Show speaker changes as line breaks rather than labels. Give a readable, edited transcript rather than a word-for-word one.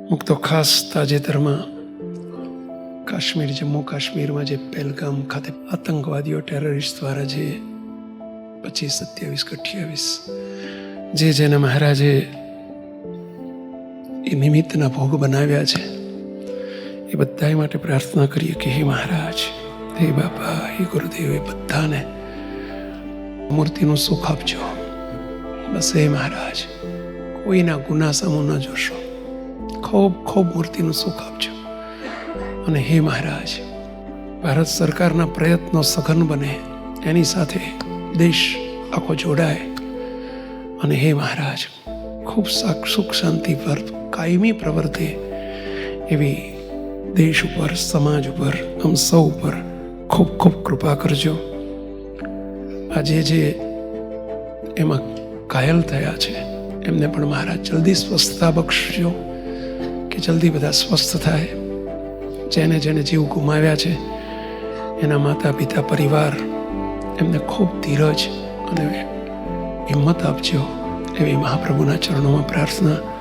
અમુક તો ખાસ તાજેતરમાં કાશ્મીર, જમ્મુ કાશ્મીરમાં જે પહેલગામ ખાતે આતંકવાદીઓ ટેરરિસ્ટ દ્વારા જે 25, 27, 28 જેને મહારાજે એ નિમિત્તના ભોગ બનાવ્યા છે, એ બધા માટે પ્રાર્થના કરીએ કે હે મહારાજ, હે બાપા, હે ગુરુદેવ, એ બધાને મૂર્તિનું સુખ આપજો. બસ હે મહારાજ, કોઈના ગુના સામું ન જોશો, ખૂબ ખૂબ મૂર્તિનું સુખ આપજો. અને હે મહારાજ, ભારત સરકારના પ્રયત્નો સઘન બને, એની સાથે દેશ આખો જોડાય. અને હે મહારાજ, ખૂબ સુખ શાંતિ પર કાયમી પ્રવર્તે એવી દેશ ઉપર, સમાજ ઉપર, આમ સૌ ઉપર ખૂબ ખૂબ કૃપા કરજો. આજે જે એમાં ઘાયલ થયા છે એમને પણ મહારાજ જલ્દી સ્વસ્થતા બક્ષજો, કે જલ્દી બધા સ્વસ્થ થાય. જેને જેને જીવ ગુમાવ્યા છે એના માતા પિતા, પરિવાર, એમને ખૂબ ધીરજ અને હિંમત આપજો, એવી મહાપ્રભુના ચરણોમાં પ્રાર્થના.